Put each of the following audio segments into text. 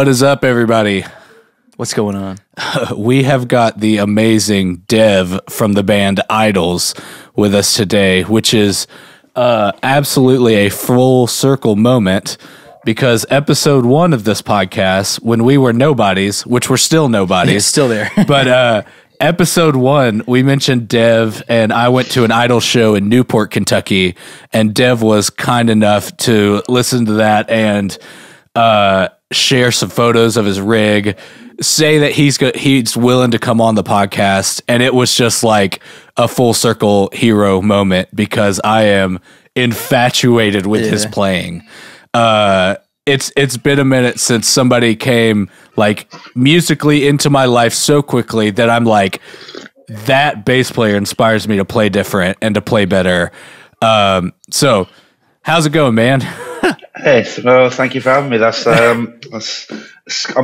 What is up, everybody? What's going on? We have got the amazing Dev from the band IDLES with us today, which is absolutely a full circle moment because episode 1 of this podcast, when we were nobodies, which we're still nobodies. Still there. But episode 1, we mentioned Dev, and I went to an IDLES show in Newport, Kentucky, and Dev was kind enough to listen to that and share some photos of his rig, say that he's willing to come on the podcast, and it was just like a full circle hero moment because I am infatuated with his playing. It's been a minute since somebody came like musically into my life so quickly that I'm like, that bass player inspires me to play different and to play better. So how's it going, man? Hey, well, thank you for having me. I'm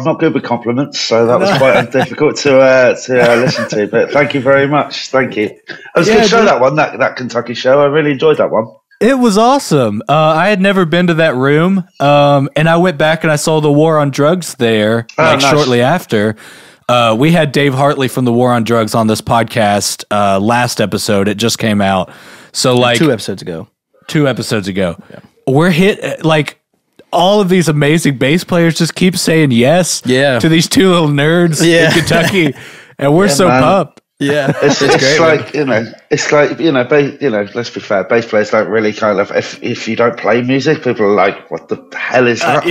not good with compliments, so that was quite difficult to listen to. But thank you very much. Thank you. It was a good show, that one, that Kentucky show. I really enjoyed that one. It was awesome. I had never been to that room, and I went back and I saw the War on Drugs there, nice. Shortly after. We had Dave Hartley from the War on Drugs on this podcast last episode. It just came out. So like 2 episodes ago. 2 episodes ago. Yeah. We're hit like all of these amazing bass players just keep saying yes to these 2 little nerds in Kentucky, and we're so pumped. Yeah, it's great. Let's be fair. Bass players don't really kind of if you don't play music, people are like, "What the hell is that?"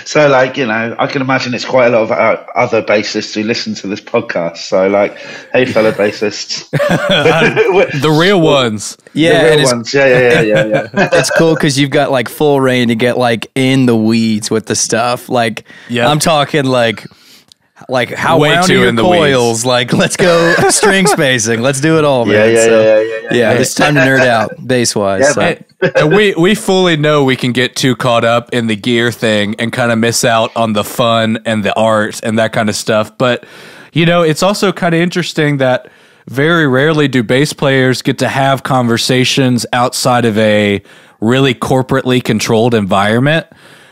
So like I can imagine it's quite a lot of other bassists who listen to this podcast. So like, hey, fellow bassists, the real ones, yeah, It's cool because you've got like full reign to get like in the weeds with the stuff. Like, I'm talking like how wound are your coils? Like, let's go string spacing. Let's do it all, man. Yeah. It's time to nerd out bass wise. And we fully know we can get too caught up in the gear thing and kind of miss out on the fun and the art and that kind of stuff. But it's also kind of interesting that very rarely do bass players get to have conversations outside of a really corporately controlled environment,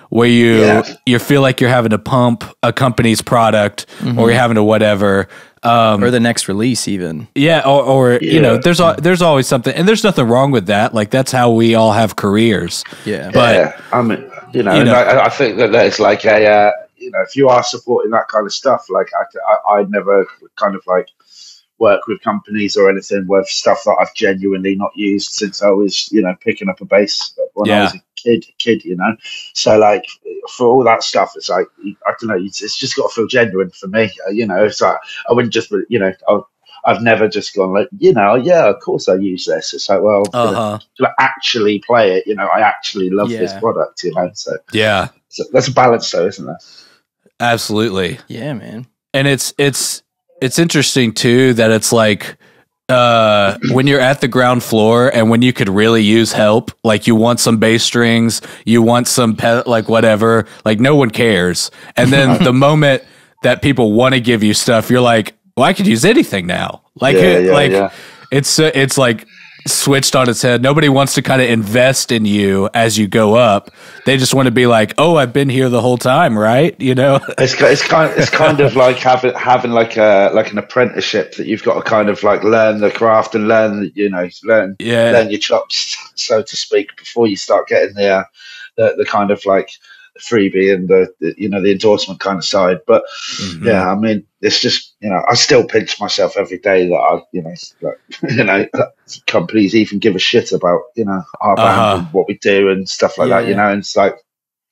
where you feel like you're having to pump a company's product or you're having to whatever. Or the next release even. Yeah, or there's always something. And there's nothing wrong with that. Like, that's how we all have careers. Yeah. But, I mean, I think that it's like a, if you are supporting that kind of stuff, like I never kind of like work with companies or anything with stuff that I've genuinely not used since I was, picking up a bass when I was a kid, so like for all that stuff, it's like, I don't know, it's just got to feel genuine for me. It's like I wouldn't just, I've never just gone like, of course I use this. It's like, well, to actually play it, I actually love this product, so so that's a balance though, isn't there? Absolutely. Yeah, man. And it's interesting too that it's like when you're at the ground floor and when you could really use help, like you want some bass strings, you want some like whatever, like no one cares. And then the moment that people want to give you stuff, you're like, well, I could use anything now. Like, it's like switched on its head. Nobody wants to kind of invest in you as you go up. They just want to be like, oh, I've been here the whole time, right? It's kind of like having like an apprenticeship that you've got to kind of like learn the craft and learn your chops, so to speak, before you start getting the kind of like freebie and the endorsement kind of side. But I mean, it's just I still pinch myself every day that companies even give a shit about our band and what we do and stuff like that. And it's like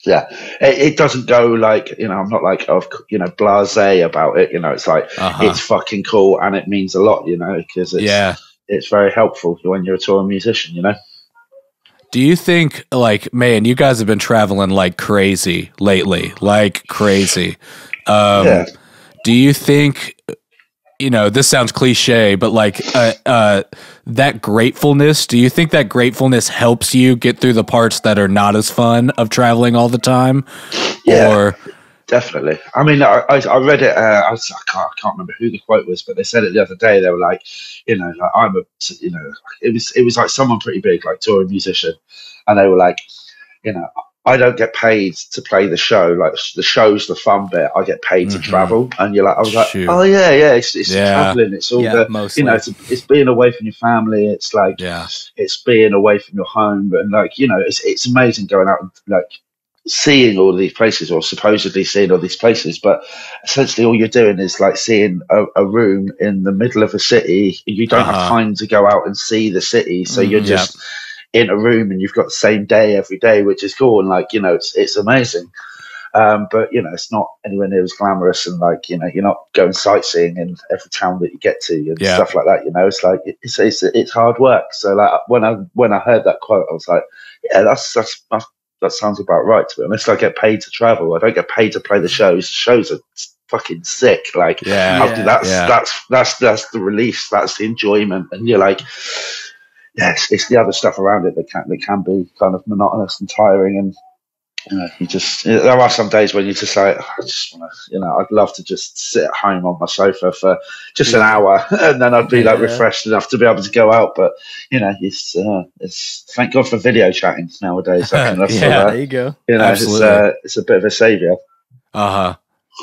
it doesn't go like I'm not like blasé about it. It's like it's fucking cool and it means a lot. Because it's very helpful when you're a touring musician. Do you think, like, man, you guys have been traveling like crazy lately, like crazy. Do you think, this sounds cliche, but like that gratefulness, do you think that gratefulness helps you get through the parts that are not as fun of traveling all the time? Or definitely. I mean, I read it. I can't remember who the quote was, but they said it the other day. They were like, like I'm a, it was like someone pretty big, like touring musician, and they were like, I don't get paid to play the show. Like the show's the fun bit. I get paid to travel, and you're like, I was like, oh yeah, it's traveling. It's all the mostly. you know, it's being away from your family. It's like it's being away from your home, and like, you know, it's amazing going out and like seeing all these places, or supposedly seeing all these places, but essentially all you're doing is like seeing a room in the middle of a city. You don't have time to go out and see the city, so you're just in a room, and you've got the same day every day, which is cool, and like, you know, it's amazing. But you know, it's not anywhere near as glamorous, and like, you know, you're not going sightseeing in every town that you get to and stuff like that. You know, it's like it's hard work. So like when I heard that quote, I was like, yeah, that sounds about right, to be honest. I get paid to travel. I don't get paid to play the shows. The shows are fucking sick. Like, that's the release. That's the enjoyment. And you're like, it's the other stuff around it that can be kind of monotonous and tiring. And you know, there are some days when you just like, I just want to, you know, I'd love to just sit at home on my sofa for just an hour, and then I'd be like refreshed enough to be able to go out. But you know, it's thank God for video chatting nowadays. There you go. You know, it's a bit of a savior.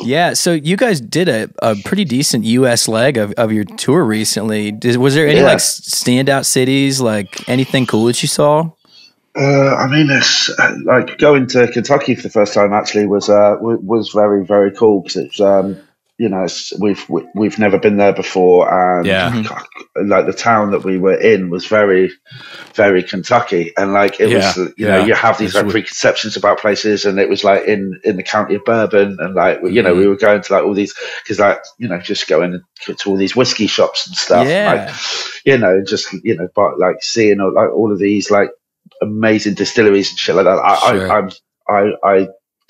Yeah, so you guys did a pretty decent U.S. leg of your tour recently. Was there any like standout cities, like anything cool that you saw? I mean, it's like going to Kentucky for the first time actually was very, very cool, because it's you know, we've never been there before, and like the town that we were in was very, very Kentucky, and like it was, you know, you have these like preconceptions about places, and it was like in the county of Bourbon, and like you know, we were going to like all these, because like, you know, just going to all these whiskey shops and stuff, like, you know, just, you know, but like seeing like all of these like amazing distilleries and shit like that. I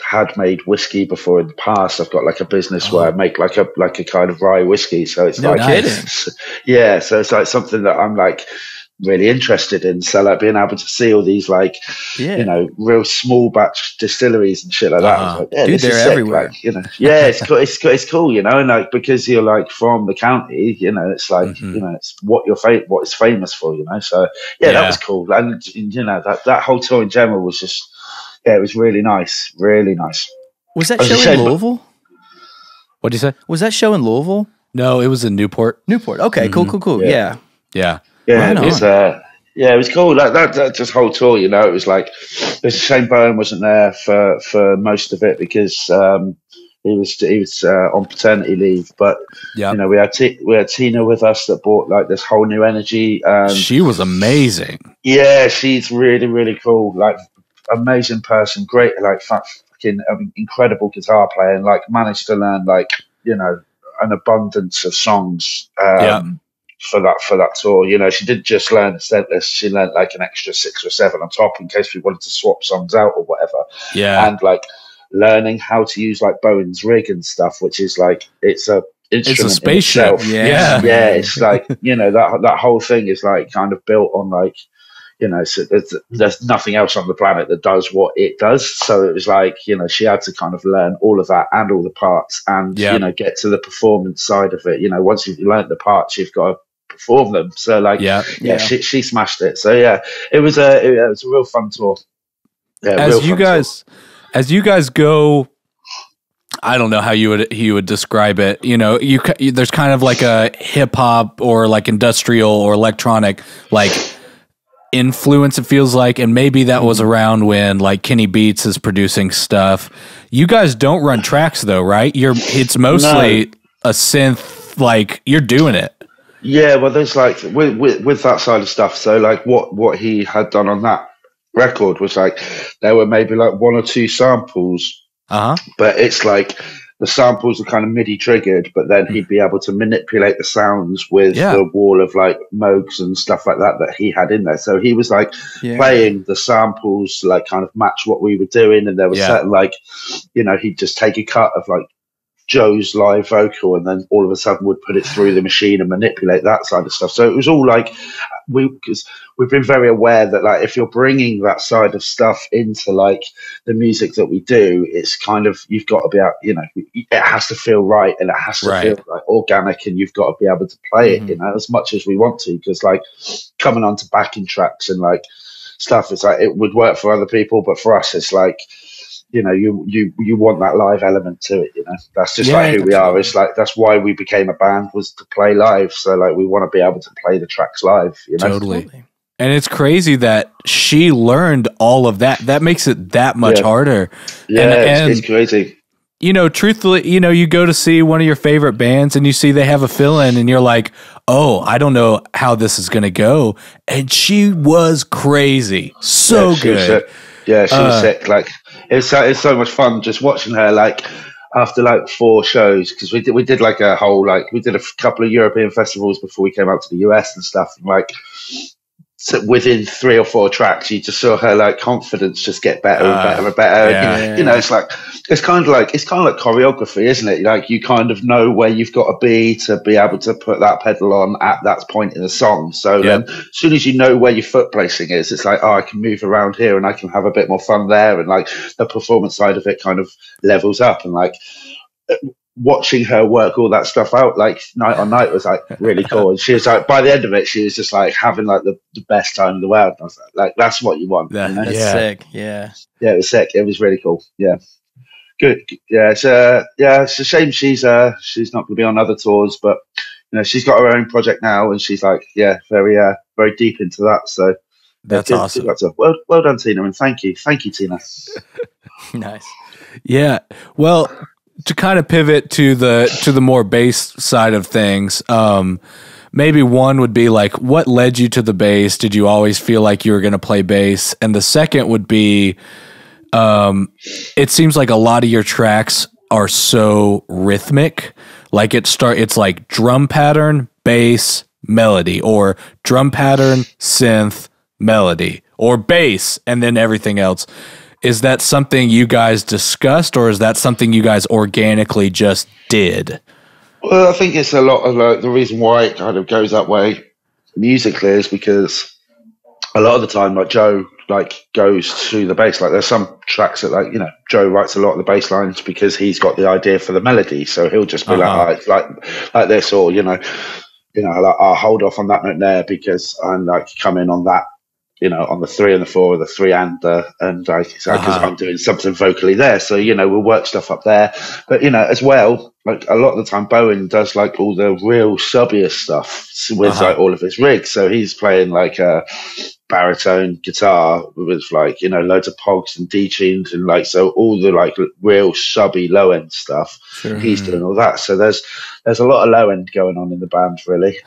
had made whiskey before in the past. I've got like a business where I make like a kind of rye whiskey. So it's so it's like something that I'm like really interested in. So like being able to see all these like, you know, real small batch distilleries and shit like that. I was like, dude, they're everywhere. Like, you know, it's cool. It's cool, you know, and like, because you're like from the county, you know, it's like, you know, it's what it's famous for, you know. So that was cool. And you know, that whole tour in general was just, it was really nice, really nice. Was that show in Louisville? What'd you say? Was that show in Louisville? No, it was in Newport. Okay, cool. Yeah. It was cool. Like that just whole tour, you know, it was like, it's a shame Bowen wasn't there for most of it, because he was on paternity leave. But you know, we had Tina with us that brought like this whole new energy. She was amazing. Yeah, she's really, really cool. Like, amazing person, great, like fucking incredible guitar player, and like managed to learn like, you know, an abundance of songs for that tour. You know, she didn't just learn Scentless, she learned like an extra 6 or 7 on top in case we wanted to swap songs out or whatever. And like learning how to use like Bowen's rig and stuff, which is like, it's a spaceship. It's like, you know, that whole thing is like kind of built on like, you know, so there's nothing else on the planet that does what it does. So it was like, you know, she had to kind of learn all of that and all the parts, and you know, get to the performance side of it. You know, once you've learned the parts, you've got to perform them. So like, she smashed it. So yeah, it was a real fun tour. As you guys go, I don't know how you would describe it. You know, there's kind of like a hip hop or like industrial or electronic like influence, it feels like, and maybe that was around when like Kenny Beats is producing stuff. You guys don't run tracks though, right? It's mostly a synth, like you're doing it. Yeah, well, there's like with that side of stuff. So like what he had done on that record was like there were maybe like 1 or 2 samples, but it's like the samples are kind of MIDI triggered, but then he'd be able to manipulate the sounds with the wall of like Moogs and stuff like that he had in there. So he was like playing the samples to like kind of match what we were doing. And there was certain like, you know, he'd just take a cut of like Joe's live vocal and then all of a sudden would put it through the machine and manipulate that side of stuff. So it was all like, because we've been very aware that like if you're bringing that side of stuff into like the music that we do, it's kind of, you've got to be out, you know, it has to feel right, and it has to feel like organic, and you've got to be able to play it, you know, as much as we want to, because like coming onto backing tracks and like, stuff. It's like it would work for other people, but for us, it's like, you know, you want that live element to it. You know, that's just like who we are. It's like that's why we became a band, was to play live. So like we want to be able to play the tracks live. You know? Totally. And it's crazy that she learned all of that. That makes it that much harder. Yeah, and it's crazy. You know, truthfully, you know, you go to see one of your favorite bands and you see they have a fill-in and you're like, oh, I don't know how this is going to go. And she was crazy. So good. She was sick. Like, it's so much fun just watching her, like, after like 4 shows, because we did like a whole, like, we did a couple of European festivals before we came out to the US and stuff. And like, so within 3 or 4 tracks, you just saw her like confidence just get better and better and better. And, you know, it's kind of like choreography, isn't it? Like you kind of know where you've got to be able to put that pedal on at that point in the song. So then, as soon as you know where your foot placing is, it's like, oh, I can move around here and I can have a bit more fun there, and like the performance side of it kind of levels up. And like watching her work all that stuff out like night on night was like really cool. And she was like, by the end of it, she was just like having like the best time in the world. And I was like, that's what you want. That's sick. Yeah, it was sick. It was really cool. Yeah, good. Yeah, it's a shame she's not going to be on other tours, but you know, she's got her own project now, and she's like, very deep into that. So that's awesome. Well done, Tina, and thank you, Tina. Nice. Yeah. Well, to kind of pivot to the more bass side of things, maybe one would be like, what led you to the bass? Did you always feel like you were going to play bass? And the second would be, it seems like a lot of your tracks are so rhythmic. Like it's like drum pattern, bass, melody, or drum pattern, synth, melody, or bass, and then everything else. Is that something you guys discussed, or is that something you guys organically just did? Well, I think it's a lot of like the reason why it kind of goes that way musically is because a lot of the time, like Joe, like goes to the bass. Like there's some tracks that, like, you know, Joe writes a lot of the bass lines because he's got the idea for the melody. So he'll just be like this, or like, I'll hold off on that note there because I'm like coming on that, you know, on the 3 and the 4, or the 3 and like, because I'm doing something vocally there. So, you know, we'll work stuff up there. But, you know, as well, like a lot of the time, Bowen does like all the real subbiest stuff with like all of his rigs. So he's playing like a baritone guitar with like, you know, loads of pogs and detunes, and like, so all the like real subby low end stuff, he's doing all that. So there's a lot of low end going on in the band, really.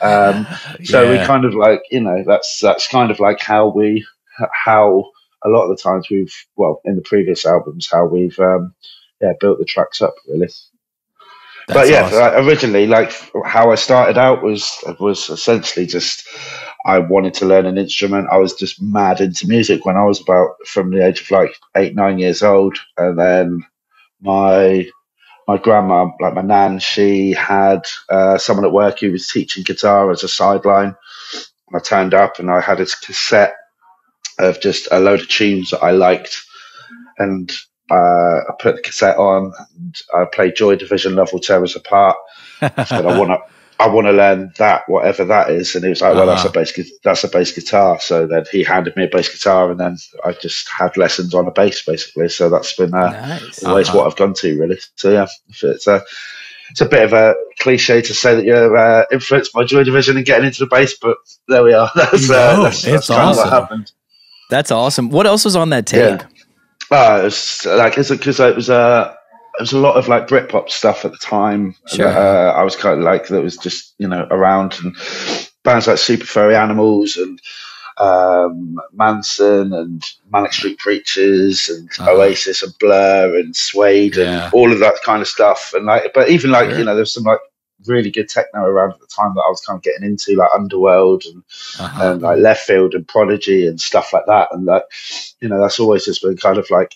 So we kind of like, you know, that's kind of like how a lot of the times in the previous albums, how we've built the tracks up, really. But yeah, awesome. Originally, like how I started out was essentially just, I wanted to learn an instrument. I was just mad into music when I was from the age of like 8-9 years old. And then my grandma, like my nan, she had someone at work who was teaching guitar as a sideline. And I turned up and I had this cassette of just a load of tunes that I liked. And I put the cassette on and I played Joy Division, Love Will Tear Us Apart. I said, I want to learn that, whatever that is. And he was like, well, that's a bass guitar. So then he handed me a bass guitar, and then I just had lessons on a bass, basically. So that's been always what I've gone to, really. So yeah, it's a bit of a cliche to say that you're influenced by Joy Division and getting into the bass, but there we are. That's awesome. Kind of what happened. That's awesome. What else was on that tape? It was like, because it was a lot of like Britpop stuff at the time. Sure. I was kind of like, that was just, you know, around, and bands like Super Furry Animals and Manson and Manic Street Preachers and Oasis and Blur and Suede and all of that kind of stuff. And like, but even like, you know, there's some like really good techno around at the time that I was kind of getting into, like Underworld and like Left Field and Prodigy and stuff like that. And like, you know, that's always just been kind of like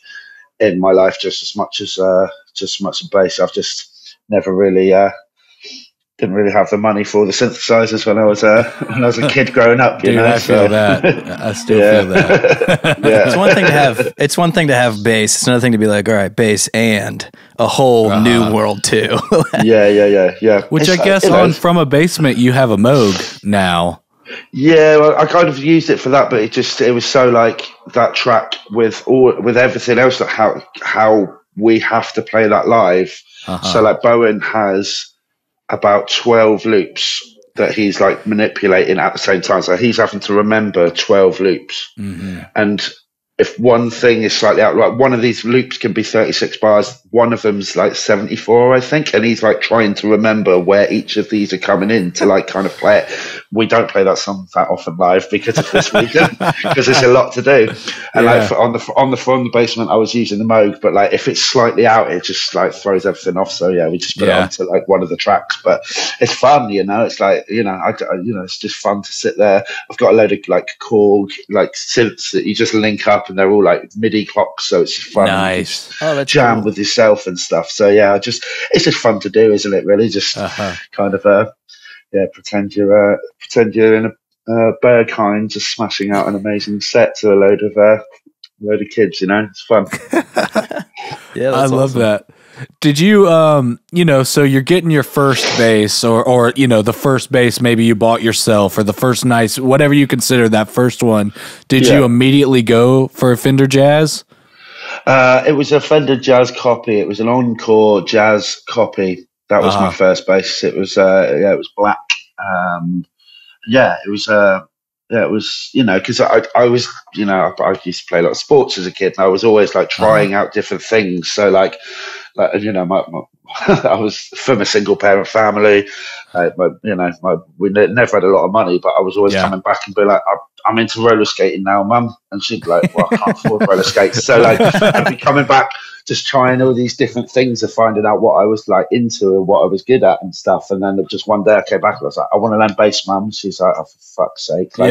in my life just as much as bass. I've just never really didn't really have the money for the synthesizers when I was a kid growing up. Dude, I feel that. I still feel that. It's one thing to have bass. It's another thing to be like, all right, bass and a whole new world too. Yeah. Which I guess From a Basement, you have a Moog now. Yeah, well, I kind of used it for that, but it was so like that track with everything else, like how we have to play that live. So like Bowen has about 12 loops that he's like manipulating at the same time. So he's having to remember 12 loops. And if one thing is slightly out, like one of these loops can be 36 bars, one of them's like 74, I think. And he's like trying to remember where each of these are coming in to like kind of play it. We don't play that song that often live because of this reason, because there's a lot to do. And like on the floor in the basement, I was using the Moog, but like if it's slightly out, it just like throws everything off. So yeah, we just put it onto like one of the tracks, but it's fun, you know, it's like, you know, it's just fun to sit there. I've got a load of like Korg, like synths that you just link up and they're all like MIDI clocks. So it's fun. Nice. That's jam cool with yourself and stuff. So yeah, it's just fun to do, isn't it? Really, just kind of pretend you're in a Berghain, just smashing out an amazing set to a load of kids. You know, it's fun. Yeah, I love that. Did you, so you're getting your first bass or, the first bass maybe you bought yourself or the first nice, whatever you consider that first one. Did you immediately go for a Fender Jazz? It was a Fender Jazz copy. It was an Encore Jazz copy. That was my first bass. It was, it was black. It was, because I was, I used to play a lot of sports as a kid, and I was always like trying out different things. So like I was from a single parent family. We never had a lot of money, but I was always coming back and be like, I'm into roller skating now, Mum, and she'd be like, well, I can't afford roller skates. So like I'd be coming back, just trying all these different things of finding out what I was like into and what I was good at and stuff. And then just one day I came back and I was like, I want to learn bass, Mum. She's like, oh, for fuck's sake. Like,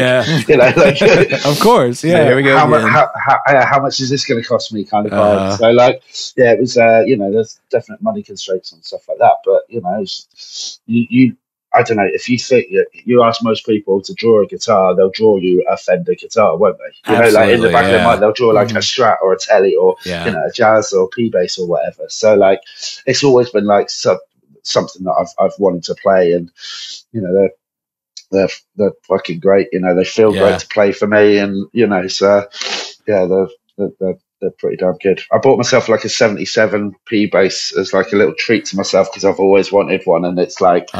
of course. Yeah. Here we go. How much is this going to cost me kind of vibe? So like, it was, there's definite money constraints and stuff like that. But, you I don't know, if you think you ask most people to draw a guitar, they'll draw you a Fender guitar, won't they? Like in the back of their mind, they'll draw like a Strat or a Telly or a Jazz or P-Bass or whatever. So like, it's always been like something that I've wanted to play, and they're fucking great. They feel great to play for me, and they're pretty damn good. I bought myself like a 77 P bass as like a little treat to myself because I've always wanted one, and it's like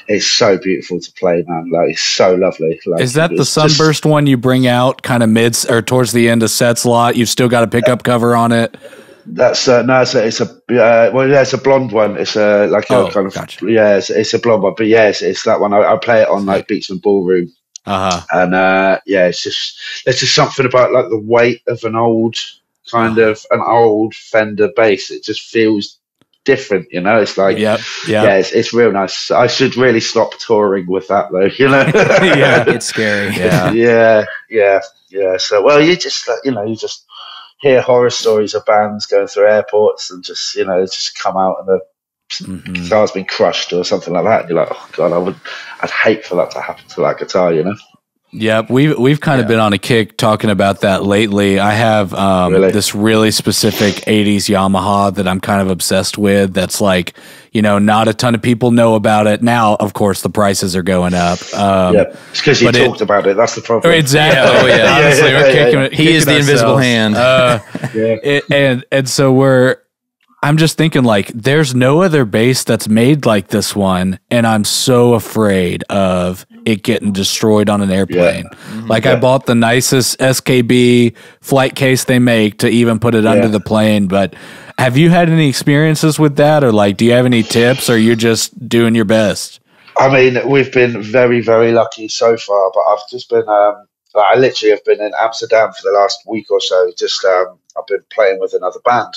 it's so beautiful to play, man. Like it's so lovely. Like, is that the Sunburst one you bring out kind of mids or towards the end of sets a lot? You've still got a pickup cover on it. That's it's a blonde one. It's it's a blonde one, but it's that one. I play it on like Beats and Ballroom. And it's just something about like the weight of an old Fender bass. It just feels different, It's like it's real nice. I should really stop touring with that though, It's scary. So you just hear horror stories of bands going through airports and just come out and the guitar's been crushed or something like that. And you're like, oh god, I'd hate for that to happen to that guitar, Yeah, we've kind of been on a kick talking about that lately. I have this really specific 80s Yamaha that I'm kind of obsessed with. That's like, not a ton of people know about it. Now, of course, the prices are going up. It's because you talked about it. That's the problem. Exactly. Honestly, we're kicking he is the invisible hand. And so I'm just thinking like there's no other bass that's made like this one, and I'm so afraid of it getting destroyed on an airplane. I bought the nicest SKB flight case they make to even put it under the plane, but have you had any experiences with that, or like do you have any tips, or you're just doing your best? I mean, we've been very, very lucky so far, but I've just been I literally have been in Amsterdam for the last week or so. Just I've been playing with another band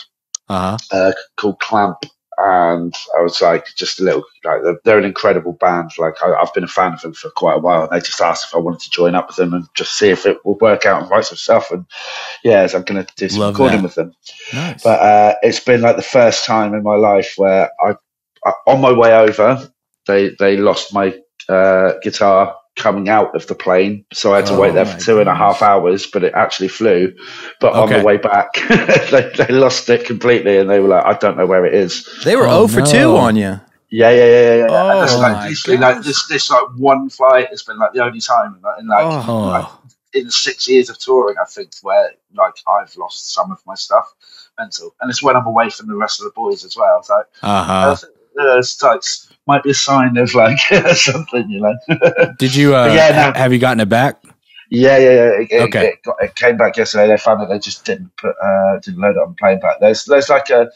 called Clamp, and I was like, just a little like they're an incredible band. Like I've been a fan of them for quite a while, and they just asked if I wanted to join up with them and just see if it will work out and write some stuff. And so I'm going to do some recording with them. Nice. But it's been like the first time in my life where I on my way over, they lost my guitar coming out of the plane, so I had to wait there for 2.5 hours, but it actually flew. But on the way back they lost it completely, and they were like, I don't know where it is. They were 0 for 2 on you. Oh, and it's like literally like this like one flight has been like the only time like in 6 years of touring, I think, where like I've lost some of my stuff mental, and it's when I'm away from the rest of the boys as well. So I think, it's like might be a sign of like something, you know. Did you have you gotten it back? Yeah. It came back yesterday. They found that they just didn't load it on plane back. There's like a,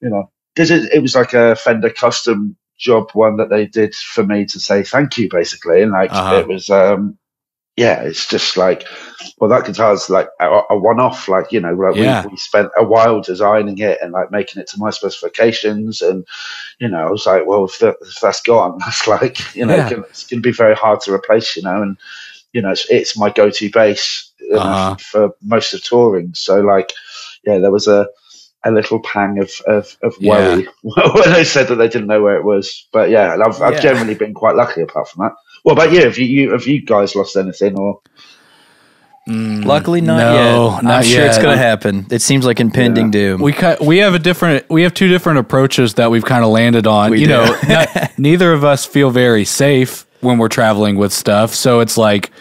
you know, it was like a Fender custom job one that they did for me to say thank you, basically, and like it was it's just like, well, that guitar's like a one-off, like, you know, like we spent a while designing it and like making it to my specifications, and you know, I was like, well, if that's gone, that's like, you know, it's going to be very hard to replace, you know, and you know, it's my go-to bass for most of touring. So like, there was a little pang of worry when they said that they didn't know where it was. But I've generally been quite lucky apart from that. What about you? Have you guys lost anything or? Luckily, not yet. I'm sure it's going to happen. It seems like impending doom. We have two different approaches that we've kind of landed on. Neither of us feel very safe when we're traveling with stuff. So it's like,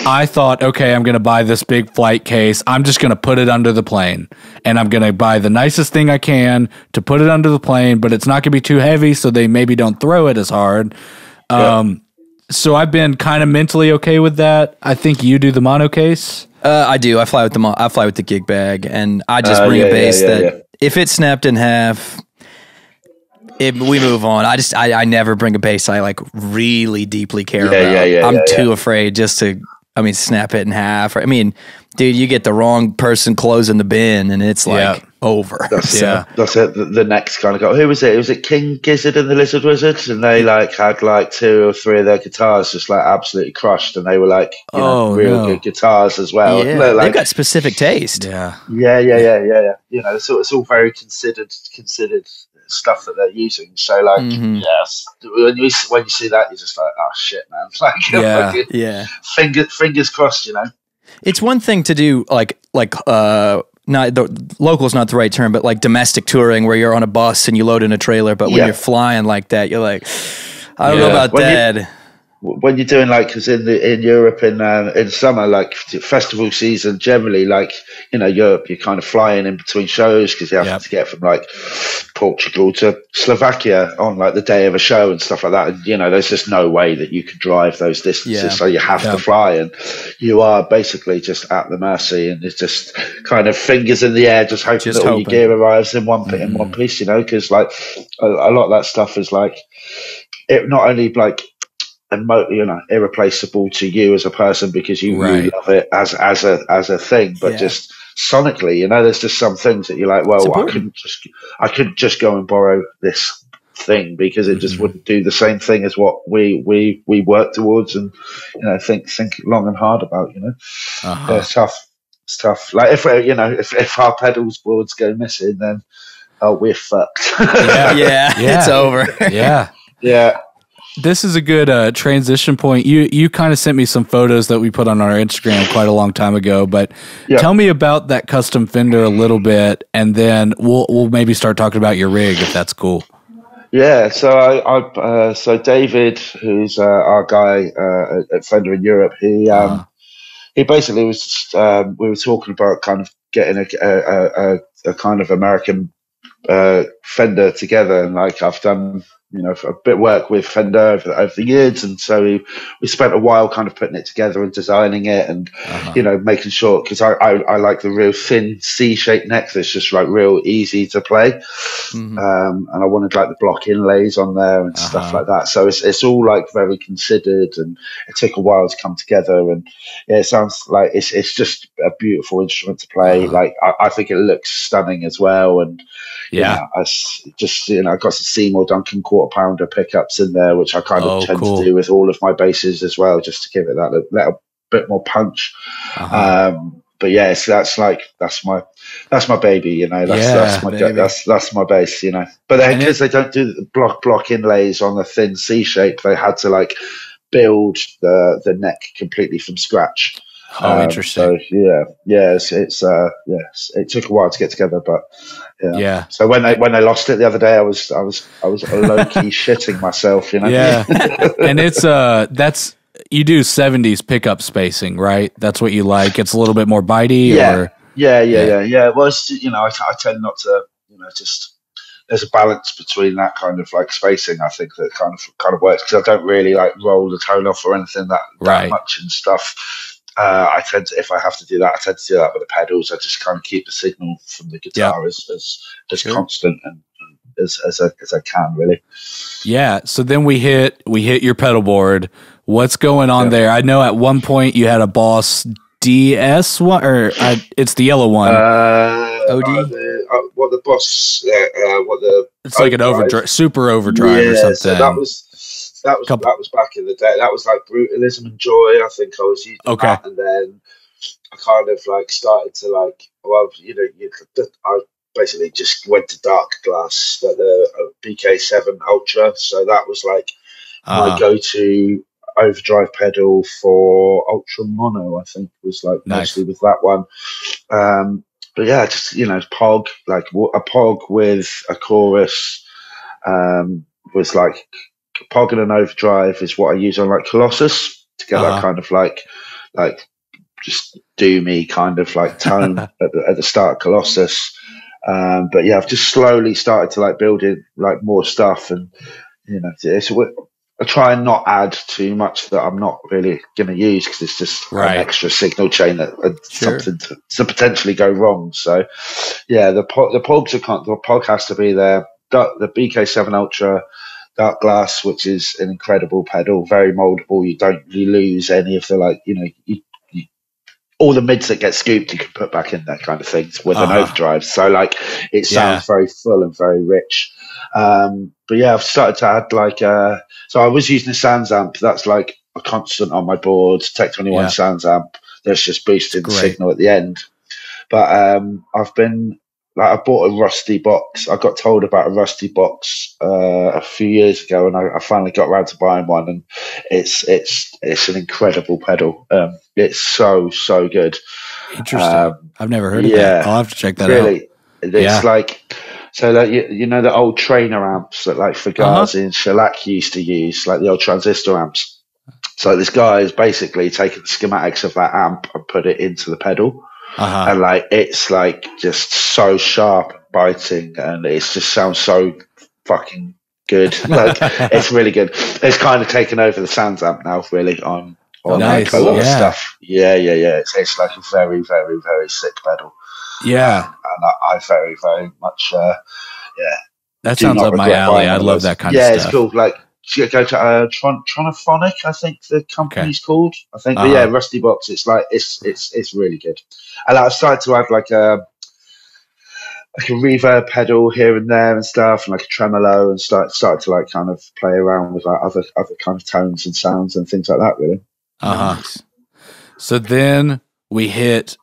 I thought, okay, I'm going to buy this big flight case. I'm just going to put it under the plane, and I'm going to buy the nicest thing I can to put it under the plane, but it's not going to be too heavy, so they maybe don't throw it as hard. So I've been kind of mentally okay with that. I think you do the mono case. I do. I fly with the gig bag, and I just bring a bass that if it snapped in half, we move on. I never bring a bass I like really deeply care about. I'm too afraid just to, snap it in half. Dude, you get the wrong person closing the bin and it's like over. That's it. The next kind of guy. Who was it? Was it King Gizzard and the Lizard Wizard? And they like had like 2 or 3 of their guitars just like absolutely crushed, and they were like good guitars as well. Yeah, they've got specific taste. Yeah. You know, so it's all very considered stuff that they're using. So like, when you see that, you're just like, oh shit, man. Like, fingers crossed, you know. It's one thing to do like not the local's not the right term, but like domestic touring where you're on a bus and you load in a trailer. But when you're flying like that, you're like, I don't know about that. When you're doing like, because in Europe in summer, like festival season generally, like, you know, you're kind of flying in between shows because you have to get from like Portugal to Slovakia on like the day of a show and stuff like that. And you know, there's just no way that you could drive those distances, so you have to fly, and you are basically just at the mercy, and it's just kind of fingers in the air, just hoping that all your gear arrives in one piece, you know, because like a lot of that stuff is like, it not only like, you know, irreplaceable to you as a person because you really love it as a thing, but just sonically, you know, there's just some things that you're like, well, I could just go and borrow this thing because it just wouldn't do the same thing as what we work towards, and you know, think long and hard about, you know. It's tough. Like if our pedals boards go missing, then we're fucked. It's over. Yeah. This is a good transition point. You kind of sent me some photos that we put on our Instagram quite a long time ago, but tell me about that custom Fender a little bit, and then we'll maybe start talking about your rig if that's cool. Yeah, so so David, who's our guy at Fender in Europe, he basically was we were talking about kind of getting a kind of American Fender together, and like I've done, you know, a bit of work with Fender over the years, and so we spent a while kind of putting it together and designing it, and you know, making sure, because I like the real thin C-shaped neck that's just like real easy to play, and I wanted like the block inlays on there and stuff like that. So it's all like very considered, and it took a while to come together, and it sounds like it's just a beautiful instrument to play. Like I think it looks stunning as well, and I just, you know, I got some Seymour Duncan quarter-pounder pickups in there, which I kind of tend to do with all of my basses as well, just to give it that little bit more punch. But yeah, so that's my baby, you know. That's my bass, you know. But then because they don't do the block inlays on the thin C shape, they had to like build the neck completely from scratch. Interesting. So it took a while to get together, but yeah. So when I lost it the other day, I was low key shitting myself, you know. Yeah, and it's that's you do 70s pickup spacing, right? That's what you like. It's a little bit more bitey. Yeah. Well, it's, I tend not to, just there's a balance between that kind of like spacing. I think that kind of works because I don't really like roll the tone off or anything that much and stuff. I tend to, if I have to do that, I tend to do that with the pedals. I just kind of keep the signal from the guitar as constant and as I can, really. Yeah. So then we hit your pedal board. What's going on there? I know at one point you had a Boss DS one, or it's the yellow one. OD. The Boss? It's like an overdrive, super overdrive or something. So that was back in the day. That was like Brutalism and Joy. I think I was using that, and then I kind of like started to like. Well, I basically just went to Darkglass, the BK7 Ultra. So that was like my go-to overdrive pedal for Ultra Mono. I think was like mostly with that one. But yeah, just Pog, like a Pog with a chorus was like. Pog and an overdrive is what I use on like Colossus to get that kind of like just doomy kind of like tone at the start of Colossus. But yeah, I've just slowly started to like build in like more stuff, and I try and not add too much that I'm not really going to use because it's just an extra signal chain that something to potentially go wrong. So yeah, the Pog has to be there. The BK7 Ultra. Darkglass, which is an incredible pedal, very moldable. You don't really lose any of the all the mids that get scooped, you can put back in there kind of things with an overdrive. So like it sounds very full and very rich. But yeah, I've started to add like so I was using a SansAmp. That's like a constant on my board. Tech 21 SansAmp. That's just boosting the signal at the end. But I've been. I bought a rusty box. I got told about a rusty box a few years ago, and I finally got around to buying one. And it's an incredible pedal. It's so good. Interesting. I've never heard of that. I'll have to check that out. It's like the old trainer amps that like Fugazi and Shellac used to use, like the old transistor amps. So this guy is basically taken the schematics of that amp and put it into the pedal. And like it's like just so sharp and biting, and it just sounds so fucking good. Like it's really good. It's kind of taken over the SansAmp now, really, on like a lot of stuff. Yeah. It's like a very, very, very sick pedal. Yeah, and I very, very much that sounds up my alley. I love that kind of stuff. Yeah, it's cool. Like you go to Tronophonic, I think the company's called. I think, but yeah, Rusty Box. It's like it's really good. And I've started to add like a reverb pedal here and there and stuff, and like a tremolo, and started to like kind of play around with like other kind of tones and sounds and things like that. Really. Nice. So then we hit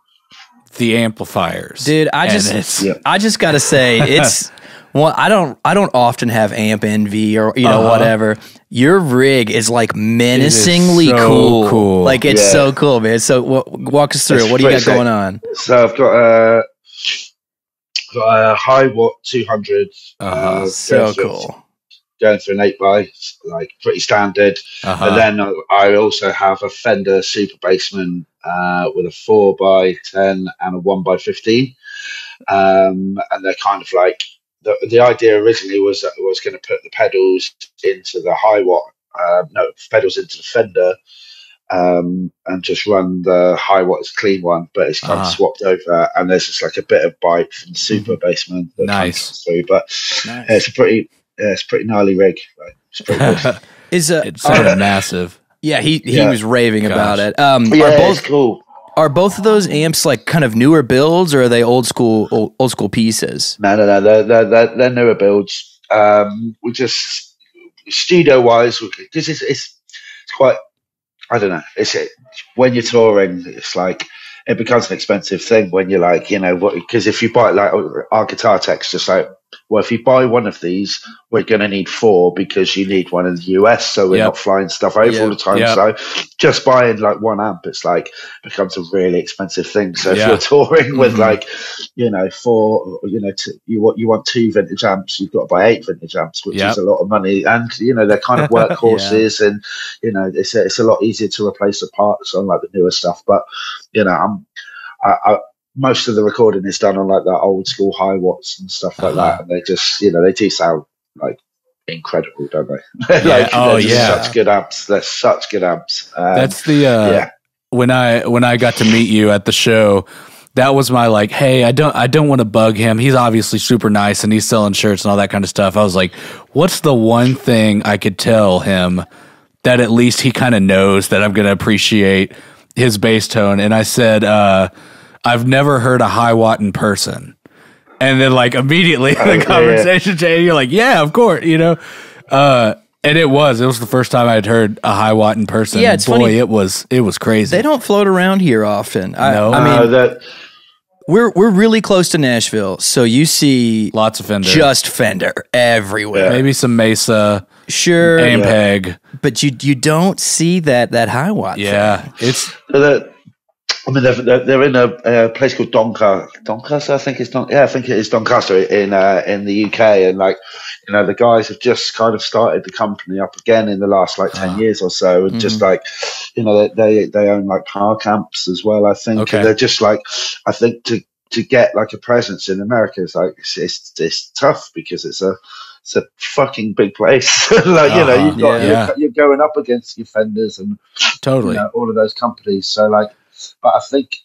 the amplifiers, dude. I just gotta say it's. Well, I don't often have amp envy or whatever. Your rig is like menacingly cool. Like it's so cool, man. So walk us through. What do you got going on? So I've got a high watt 200. So cool. Going through an 8x, like pretty standard. And then I also have a Fender Super Bassman with a 4x10 and a 1x15. And they're kind of like. The idea originally was that I was going to put the pedals into the high watt, pedals into the Fender, and just run the high watt as a clean one. But it's kind of swapped over, and there's just like a bit of bite from the Super Bassman that comes through. But it's a pretty gnarly rig. Right? It's pretty good. It sounded massive. Yeah, he was raving about it. It's cool. Are both of those amps like kind of newer builds, or are they old school pieces? No. They're newer builds. We just studio wise, because it's quite. I don't know. When you're touring, it's like it becomes an expensive thing when you're like, because if you buy like our guitar techs just like well, if you buy one of these, we're going to need 4 because you need one in the US, so we're not flying stuff over all the time. So just buying like one amp, it's like becomes a really expensive thing. So if you're touring with like, you know, 4, you know, you want 2 vintage amps, you've got to buy 8 vintage amps, which is a lot of money. And you know, they're kind of workhorses, and you know, it's a lot easier to replace the parts on like the newer stuff. But you know, most of the recording is done on like that old school high watts and stuff like that, and they just, you know, they do sound like incredible, don't they? Such good amps. They're such good amps. That's the when I got to meet you at the show, that was my like, hey, I don't want to bug him. He's obviously super nice and he's selling shirts and all that kind of stuff. I was like, what's the one thing I could tell him that at least he kind of knows that I'm going to appreciate his bass tone? And I said, I've never heard a high watt in person. And then like immediately the conversation changed. You're like, yeah, of course, you know? And it was the first time I'd heard a high watt in person. Yeah, it's funny. It was crazy. They don't float around here often. No. I mean, we're really close to Nashville, so you see lots of Fender. Just Fender everywhere. Yeah. Maybe some Mesa. Sure. Ampeg. But you don't see that high watt. Yeah. Thing. It's I mean, they're in a place called Doncaster. I think it's I think it is Doncaster in the UK, and like, you know, the guys have just kind of started the company up again in the last like 10 years or so, and just like, you know, they own like power camps as well. I think and they're just like, I think to get like a presence in America is like it's tough because it's a fucking big place. Like, you know, you're going up against your Fenders and totally, you know, all of those companies. So like. But I think,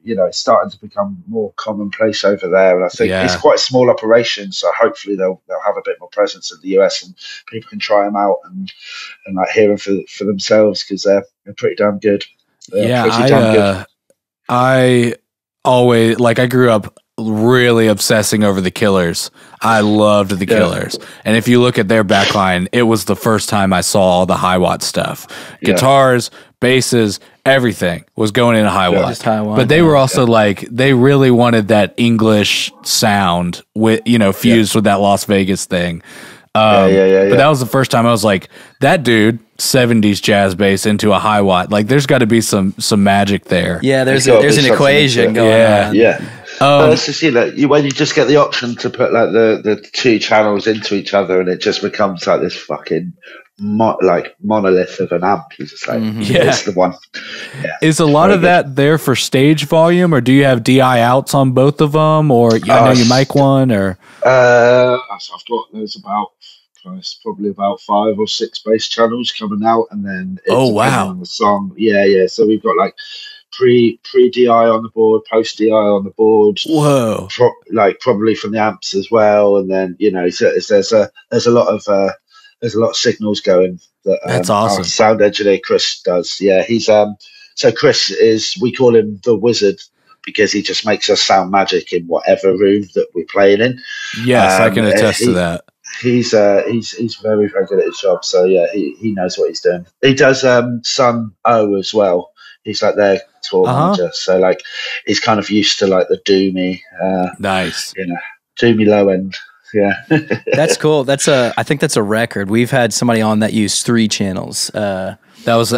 you know, it's starting to become more commonplace over there, and I think it's quite a small operation. So hopefully they'll have a bit more presence in the US, and people can try them out and like hear them for themselves, because they're pretty damn good. I always like, I grew up really obsessing over the Killers. I loved the Killers. And if you look at their backline, it was the first time I saw all the high watt stuff. Guitars, basses, everything was going into high watt. Just high watt. But they were also like, they really wanted that English sound with, you know, fused with that Las Vegas thing. But that was the first time I was like, that dude, 70s jazz bass into a high watt. Like, there's got to be some magic there. Yeah, there's an equation going on. Yeah. It's just, you know, when you just get the option to put like the 2 channels into each other, and it just becomes like this fucking monolith of an amp. You're just like, it's the one. Yeah, is a lot of that there for stage volume, or do you have DI outs on both of them, or I know you mic one, or? I've got there's probably about 5 or 6 bass channels coming out, and then on the song. So we've got like pre DI on the board, post DI on the board. Whoa! Probably from the amps as well, and then, you know, there's a lot of signals going. That's awesome. Our sound engineer Chris does. Yeah, he's so Chris we call him the wizard, because he just makes us sound magic in whatever room that we're playing in. Yes, I can attest to that. He's very, very good at his job. So yeah, he knows what he's doing. He does Sun O as well. He's like their tour manager, so like he's kind of used to like the doomy, nice, you know, doomy low end. Yeah, that's cool. I think that's a record. We've had somebody on that used 3 channels. That was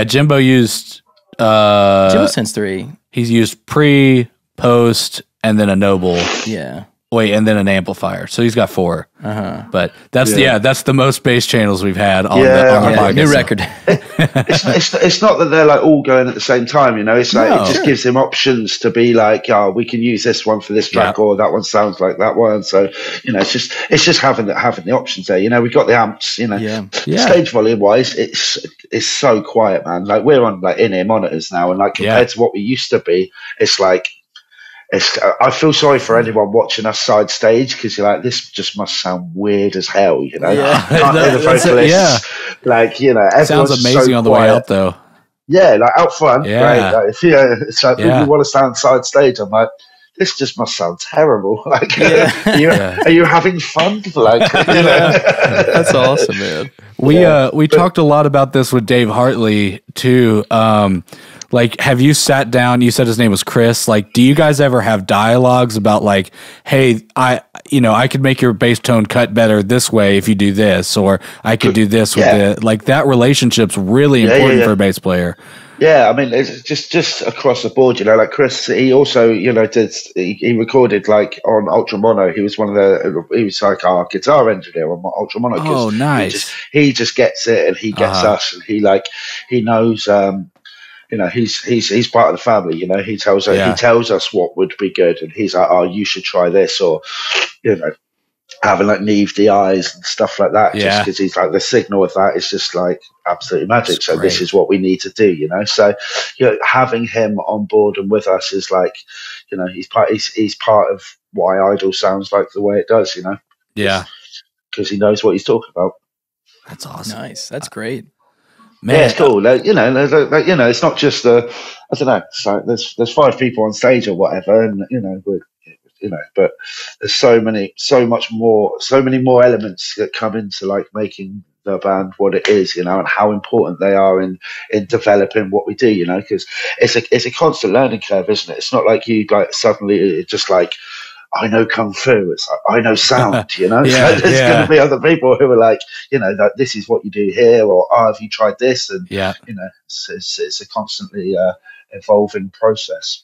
Jimbo used. Jimbo sends 3. He's used pre, post, and then a Noble. Yeah. Wait, and then an amplifier. So he's got 4. But that's that's the most bass channels we've had on the podcast. New record. it's not that they're like all going at the same time, you know. It's like it just gives him options to be like, we can use this one for this track, or that one sounds like that one. So, you know, it's just having the options there. You know, we've got the amps. You know, stage volume wise, it's so quiet, man. Like, we're on like in-ear monitors now, and like compared to what we used to be, it's like. I feel sorry for anyone watching us side stage, because you're like, this just must sound weird as hell, you know. Can't hear the vocalists. Like, you know, sounds amazing on the way out though. Yeah, like out front, great. Like, it's like people want to sound side stage. I'm like, this just must sound terrible. Like, are you having fun? Like, you know? That's awesome, man. We talked a lot about this with Dave Hartley too. Like, have you sat down, you said his name was Chris, like, do you guys ever have dialogues about like, hey, you know, I could make your bass tone cut better this way if you do this, or I could do this with it. Like that relationship's really important for a bass player. Yeah, I mean, it's just across the board, you know, like Chris, he also, you know, he recorded like on Ultra Mono. He was he was like our guitar engineer on Ultra Mono. Oh, nice. He just gets it, and he gets us, and he knows, you know, he's part of the family, you know, he tells us what would be good, and he's like, oh, you should try this, or, you know, having like Neve DIs and stuff like that, just because he's like, the signal of that is just like absolutely magic. So this is what we need to do, you know. So, you know, having him on board and with us is like, you know, he's part of why Idle sounds like the way it does, you know. Yeah, because he knows what he's talking about. That's awesome. Nice. That's great. Man, yeah, it's cool. Like, you know, like, you know, it's not just I don't know. It's like there's 5 people on stage or whatever, and you know, but there's so many more elements that come into like making the band what it is, you know, and how important they are in developing what we do, you know, because it's a constant learning curve, isn't it? It's not like you like suddenly just like, I know Kung Fu, it's like, I know sound, you know. So there's going to be other people who are like, you know, that this is what you do here, or have you tried this? And you know, it's a constantly evolving process.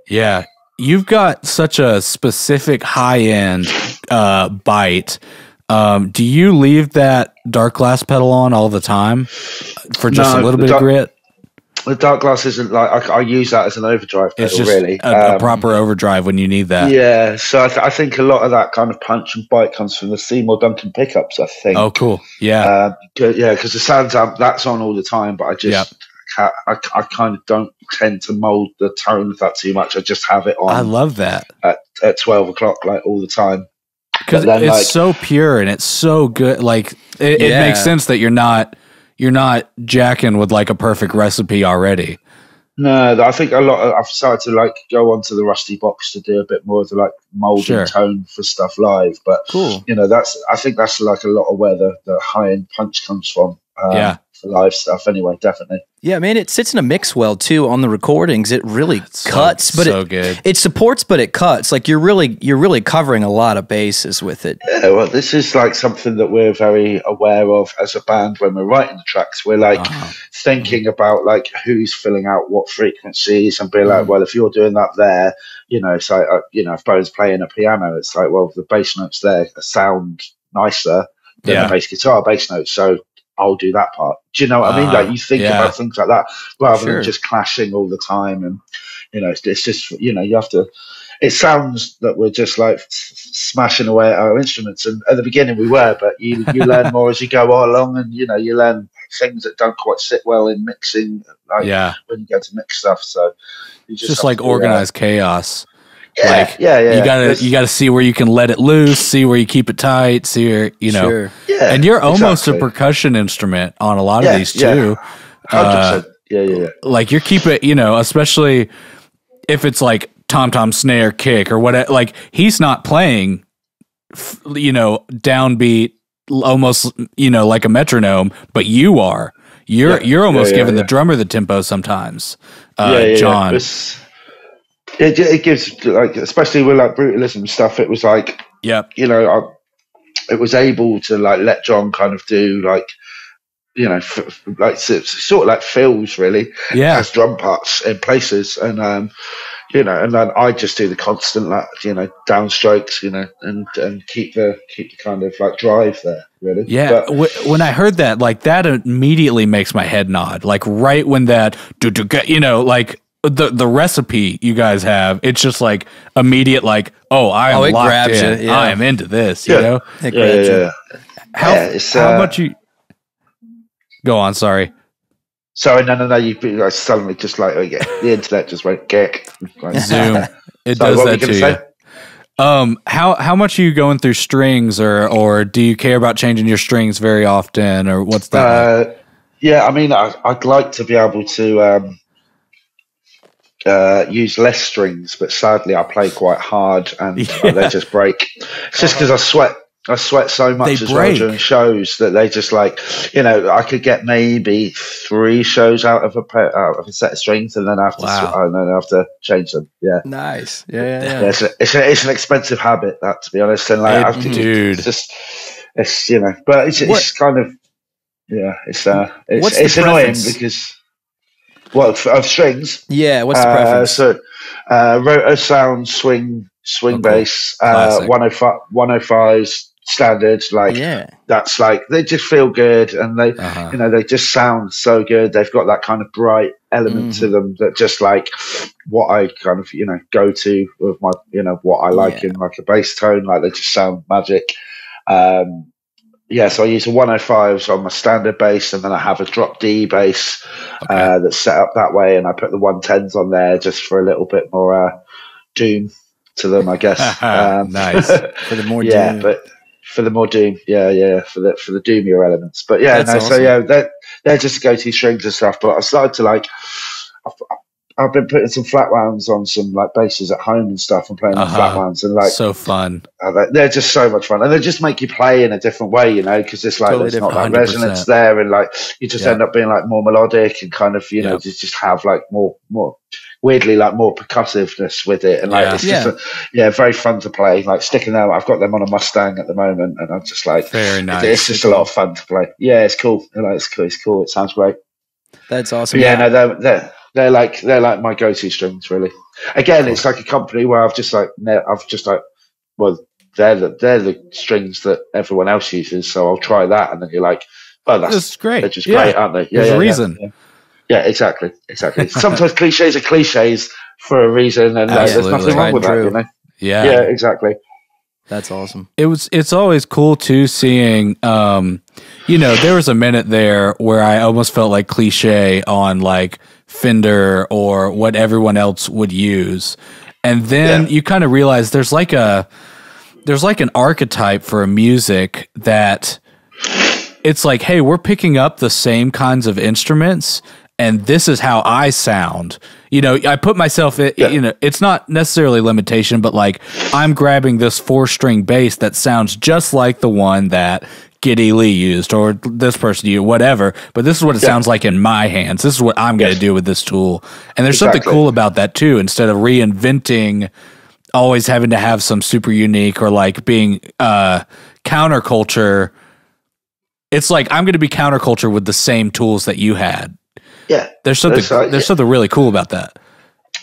Yeah. You've got such a specific high-end bite. Do you leave that Darkglass pedal on all the time for just a little bit of grit? The Darkglass isn't like I use that as an overdrive pedal. It's just really a proper overdrive when you need that. Yeah, so I think a lot of that kind of punch and bite comes from the Seymour Duncan pickups, I think. Oh, cool. Yeah, because the SansAmp, that's on all the time, but I just I kind of don't tend to mold the tone of that too much. I just have it on. I love that at 12 o'clock, like all the time, because it's so pure and it's so good. Like it makes sense that you're not jacking with like a perfect recipe already. No, I think I've started to like go onto the Rusty Box to do a bit more of the like molding tone for stuff live. But cool, you know, I think that's like a lot of where the high end punch comes from. For live stuff anyway, definitely. Yeah, man, it sits in a mix well too on the recordings. It really cuts, but it supports, but it cuts. Like you're really covering a lot of bases with it. Yeah, well, this is like something that we're very aware of as a band when we're writing the tracks. We're like thinking about like who's filling out what frequencies, and be like, well, if you're doing that there, you know, it's like you know, if Bo's playing a piano, it's like, well, the bass notes there sound nicer than the bass guitar bass notes, so I'll do that part. Do you know what I mean? Like you think about things like that rather than just clashing all the time. And you know, it's just, you know, you have to. It sounds that we're just like smashing away at our instruments, and at the beginning we were, but you learn more as you go along, and you know, you learn things that don't quite sit well in mixing. Like when you go to mix stuff, so it's just like organized chaos. Yeah, You gotta see where you can let it loose, see where you keep it tight, see where you know. Yeah, and you're almost a percussion instrument on a lot of these too. 100%. Yeah. Like you're keeping, you know, especially if it's like tom-tom, snare, kick, or whatever. Like he's not playing, you know, downbeat, almost, you know, like a metronome, but you are. You're almost giving the drummer the tempo sometimes. John. It gives, like, especially with like brutalism stuff, it was like, you know, it was able to like let John kind of do like, you know, like sort of like fills really as drum parts in places, and you know, and then I just do the constant like, you know, downstrokes, you know, and keep the kind of like drive there really. Yeah, but when I heard that, like that immediately makes my head nod. Like right when that, you know, like. The recipe you guys have, it's just like immediate, like, I am locked in. I am into this, you know? How much you... Go on, sorry. Sorry, no, you like, suddenly just like, the internet just went, kick. Like, Zoom. It does that to you. How much are you going through strings, or do you care about changing your strings very often, or what's that like? Yeah, I mean, I'd like to be able to... use less strings, but sadly I play quite hard and they just break. It's just because I I sweat so much as well during shows that they just like, you know, I could get maybe 3 shows out of a set of strings, and then I have to, I have to change them. Yeah, nice. Yeah. It's an expensive habit, that, to be honest. And like, it's you know, but it's kind of it's annoying because of strings. Yeah, what's the preference? So rotor sound, swing bass, 105s. Standard, like that's like they just feel good, and they you know, they just sound so good. They've got that kind of bright element to them that just like what I kind of, you know, go to with my, you know, what I like in like a bass tone. Like they just sound magic. So I use a 105s on my standard bass, and then I have a drop D bass that's set up that way, and I put the 110s on there just for a little bit more doom to them, I guess. Nice for the more doom. But for the more doom, for the doomier elements. But awesome. So they're just go-to strings and stuff. But I started to like, I've been putting some flat wounds on some like basses at home and stuff, and playing on flat wounds, and like so fun. They're just so much fun, and they just make you play in a different way, you know, because it's like totally there's not that 100%. Resonance there, and like you just end up being like more melodic and kind of, you know, just have like more weirdly like more percussiveness with it, and like it's just very fun to play. Like sticking them, I've got them on a Mustang at the moment, and I'm just like, very nice. It's just a lot of fun to play. Yeah, it's cool. Like, it's cool. It sounds great. That's awesome. But they're like my go-to strings, really. Again, it's like a company where I've just like well, they're the strings that everyone else uses, so I'll try that, and then you're like, oh, that's great. They're just great, aren't they? There's a reason. Yeah, exactly. Sometimes cliches are cliches for a reason, and there's nothing wrong with that, you know? Yeah, exactly. That's awesome. It's always cool too seeing, you know, there was a minute there where I almost felt like cliche on like Fender or what everyone else would use, and then you kind of realize there's like an archetype for a music that it's like, hey, we're picking up the same kinds of instruments, and this is how I sound. You know, I put myself in, you know, it's not necessarily limitation, but like I'm grabbing this 4-string bass that sounds just like the one that Geddy Lee used or this person used, whatever. But this is what it sounds like in my hands. This is what I'm going to do with this tool. And there's something cool about that too. Instead of reinventing, always having to have some super unique or like being counterculture. It's like I'm going to be counterculture with the same tools that you had. Yeah, there's something really cool about that.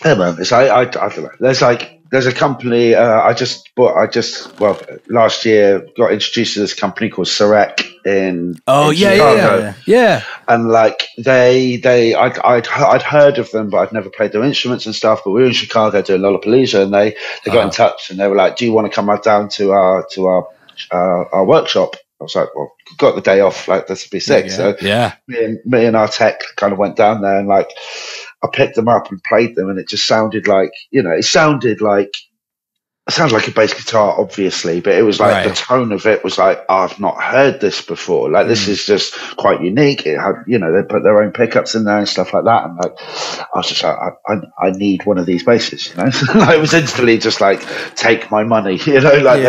Yeah, man. It's I don't know. There's a company last year got introduced to this company called Sarek in Chicago. Yeah. And like I'd heard of them, but I'd never played their instruments and stuff. But we were in Chicago doing Lollapalooza, and they got in touch, and they were like, "Do you want to come down to our workshop?" I was like, well, got the day off, like this would be sick. So me and our tech kind of went down there, and like I picked them up and played them, and it just sounded like, you know, it sounded like a bass guitar, obviously, but it was like the tone of it was like, I've not heard this before. Like this is just quite unique. It had, you know, they put their own pickups in there and stuff like that. And like, I was just like, I need one of these basses, you know. Like, it was instantly just like, take my money, you know. Like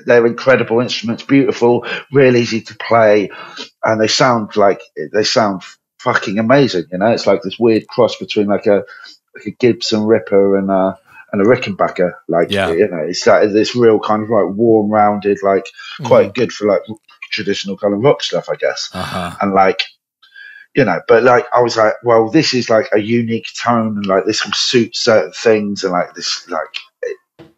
they're incredible instruments, beautiful, real easy to play, and they sound fucking amazing. You know, it's like this weird cross between like a Gibson Ripper and a Rickenbacker, like, you know, it's like this real kind of like warm, rounded, like quite good for like traditional kind of rock stuff, I guess. And like, you know, but like I was like, well, this is like a unique tone, and like this will suit certain things, and like this, like,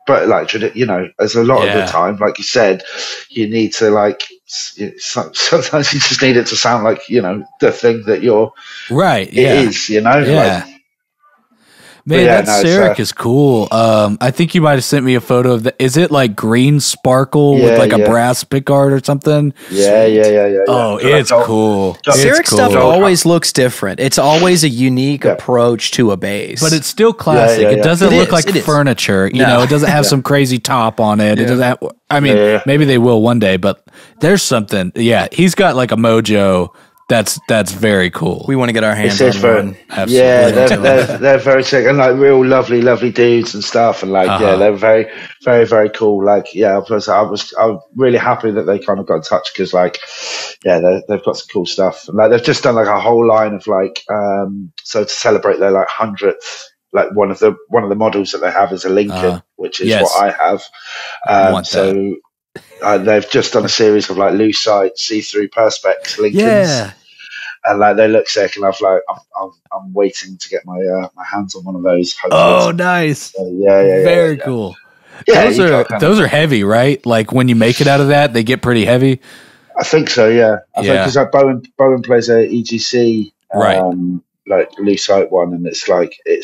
but like, you know, as a lot of the time, like you said, you need to like, sometimes you just need it to sound like, you know, the thing that you're it is, you know, like. Man, that Sarek is cool. I think you might have sent me a photo of that. Is it like green sparkle with like a brass pickguard or something? Yeah. Oh, it's cool. Sarek stuff always looks different. It's always a unique approach to a bass. But it's still classic. It doesn't look like furniture. You know, it doesn't have some crazy top on it. It doesn't have, I mean, maybe they will one day, but there's something. Yeah, he's got like a mojo That's very cool. We want to get our hands on one. Absolutely. Yeah, they're very sick and like real lovely dudes and stuff. And like, they're very, very, very cool. Like, I was really happy that they kind of got in touch because like, they've got some cool stuff. And like, they've just done like a whole line of like, so to celebrate their like 100th, like one of the models that they have is a Lincoln, which is what I have. So they've just done a series of like lucite see-through perspex Lincolns. Yeah. And like they look sick, and I'm waiting to get my hands on one of those. Hopefully. Oh, nice! So, very cool. Yeah, those are heavy, right? Like when you make it out of that, they get pretty heavy. I think so. Yeah, I think because like Bowen plays a EGC, like lucite one, and it's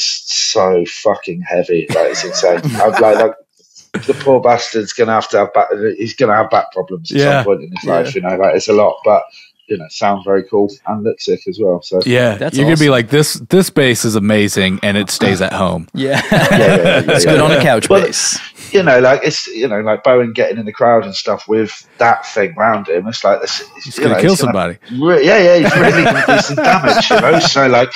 so fucking heavy. Like it's insane. I'd like the poor bastard's gonna have back problems at some point in his life. You know, like it's a lot, but. You know, sound very cool and look sick as well. So you're gonna be like this bass is amazing and it stays at home. It's good on a couch bass. You know, like it's like Bowen getting in the crowd and stuff with that thing round him. It's like this. He's gonna kill somebody. He's really gonna do some damage. You know, so like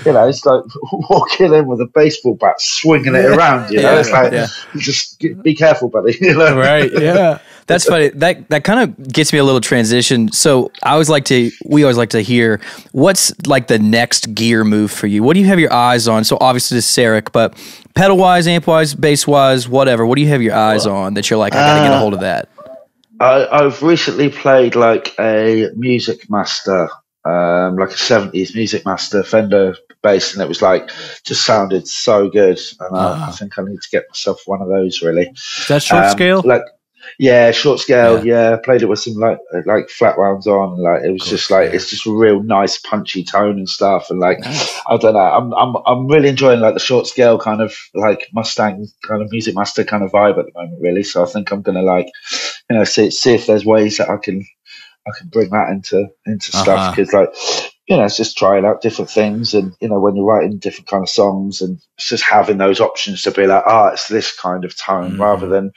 it's like walking in with a baseball bat, swinging it around. You know, it's like just be careful, buddy. You know? Right? Yeah. That's funny. That kind of gets me a little transition. So we always like to hear what's like the next gear move for you. What do you have your eyes on? So obviously this Sarek, but pedal wise, amp wise, bass wise, whatever. What do you have your eyes on that you're like, I gotta get a hold of that? I've recently played like a Music Master, like a 70s Music Master Fender bass, and it was like just sounded so good. And I think I need to get myself one of those. Really, is that short scale? Yeah, short scale. Yeah, played it with some like flat rounds on, and like it was just like it's just a real nice punchy tone and stuff. And like I don't know, I'm really enjoying like the short scale kind of like Mustang kind of Music Master kind of vibe at the moment, really. So I think I'm gonna like see if there's ways that I can bring that into stuff because like. It's just trying out different things, and when you're writing different kind of songs, and it's just having those options to be like, it's this kind of tone, rather than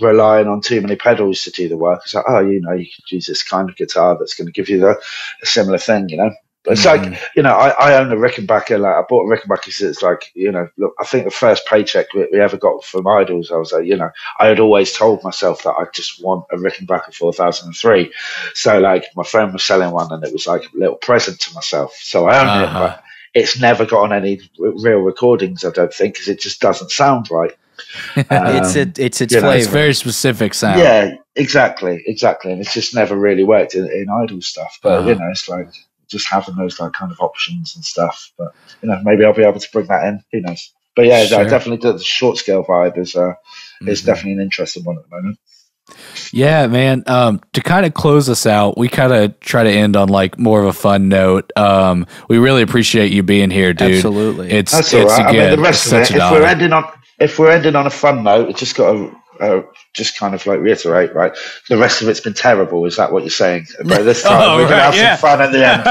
relying on too many pedals to do the work. It's like, you could use this kind of guitar that's going to give you a similar thing, But it's like, I own a Rickenbacker. Like I bought a Rickenbacker because it's like, look, I think the first paycheck we ever got from IDLES, I was like, I had always told myself that I just want a Rickenbacker 4003. So like my friend was selling one, and it was like a little present to myself. So I own it, but it's never got on any real recordings, I don't think, because it just doesn't sound right. It's its flavor. It's very specific sound. Yeah, exactly. And it's just never really worked in IDLES stuff. But, it's like, just having those like kind of options and stuff, but maybe I'll be able to bring that in. Who knows? But yeah, sure. Definitely the short scale vibe is definitely an interesting one at the moment. Yeah, man. To kind of close us out, we kind of try to end on like more of a fun note. We really appreciate you being here, dude. Absolutely, that's all right. Again, the rest of it, if we're ending on a fun note, it's just got to. Just kind of like reiterate, right? The rest of it's been terrible. Is that what you're saying? But this time we're going to have some fun at the end.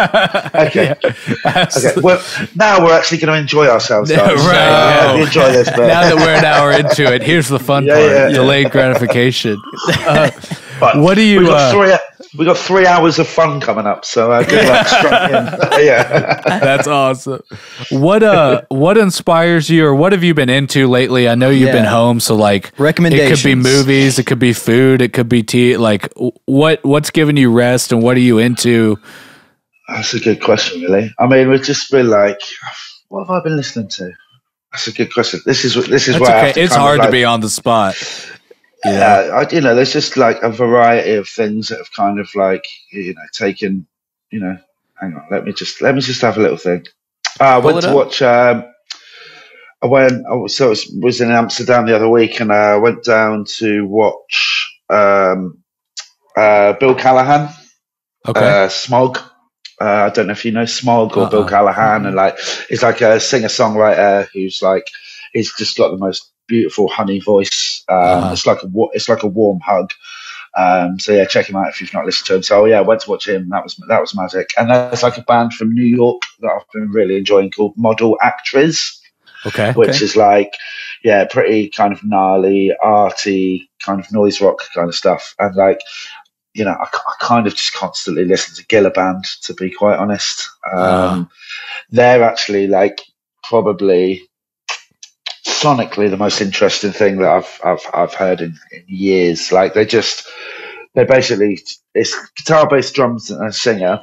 Okay. Okay. Well, now we're actually going to enjoy ourselves, guys. Right. Enjoy this bit. Now that we're an hour into it, here's the fun part: delayed gratification. What do you? We got 3 hours of fun coming up, so good luck. That's awesome. What inspires you, or what have you been into lately? I know you've been home, so like recommendations. It could be movies, it could be food, it could be tea. Like what's giving you rest, and what are you into? That's a good question, really. I mean, we've just been like, what have I been listening to? That's a good question. This is where I have to it's hard to be on the spot. Yeah, there's just like a variety of things that have kind of like taken. Hang on, let me just have a little thing. I went to watch. I was in Amsterdam the other week, and I went down to watch Bill Callahan. Okay. Smog. I don't know if you know Smog or Bill Callahan, and like he's like a singer-songwriter who's like he's just got the most beautiful honey voice. It's like a warm hug. So yeah, check him out if you've not listened to him. So yeah, I went to watch him. That was magic. And there's like a band from New York that I've been really enjoying called Model Actors. Okay. Which is like, pretty kind of gnarly, arty, kind of noise rock kind of stuff. And like, you know, I kind of just constantly listen to Gilla Band, to be quite honest. They're actually like probably sonically the most interesting thing that I've heard in years. Like they're basically, it's guitar, bass, drums, and a singer.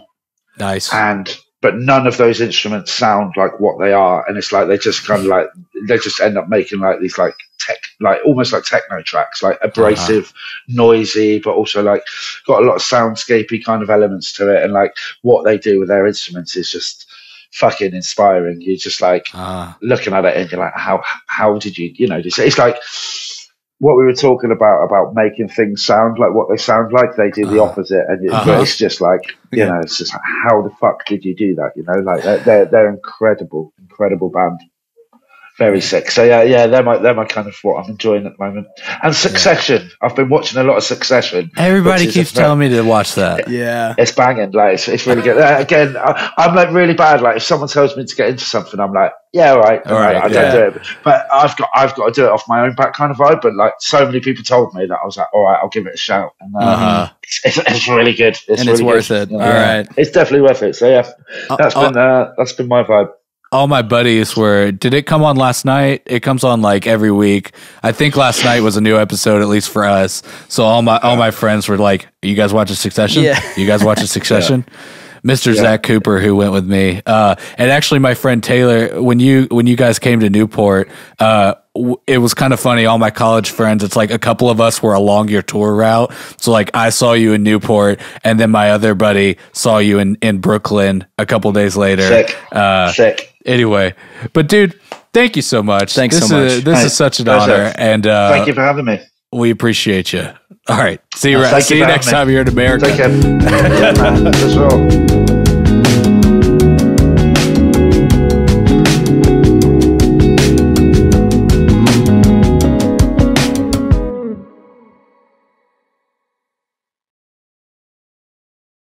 Nice. But none of those instruments sound like what they are, and it's like they just kind of like they just end up making like these like almost like techno tracks, like abrasive, noisy, but also like got a lot of soundscapey kind of elements to it, and like what they do with their instruments is just fucking inspiring. You're just like looking at it and you're like, how did you know this? It's like what we were talking about making things sound like what they sound like. They do the opposite, and but it's just like, you know, it's just like, how the fuck did you do that? You know, like they're incredible band. Very sick. So yeah, they're my kind of what I'm enjoying at the moment. And Succession, I've been watching a lot of Succession. Everybody keeps telling me to watch that. Yeah, it's banging. Like it's really good. Again, I'm like really bad. Like if someone tells me to get into something, I'm like, yeah, all right. I don't do it, but I've got to do it off my own back kind of vibe. But like so many people told me that, I was like, all right, I'll give it a shout. And it's really good. It's worth it. You know, all right, it's definitely worth it. So yeah, that's been my vibe. All my buddies did it come on last night? It comes on like every week. I think last night was a new episode, at least for us. So all my friends were like, "You guys watching Succession? Yeah. You guys watching Succession?" Mr. Zach Cooper, who went with me, and actually my friend Taylor, when you guys came to Newport, it was kind of funny. All my college friends, it's like a couple of us were along your tour route. So like I saw you in Newport, and then my other buddy saw you in Brooklyn a couple days later. Sick. Anyway, but dude, thank you so much. Thanks so much. This is such an honor, and thank you for having me. We appreciate you. All right, see you next time you're in America. Take care. Yeah, man. That's all.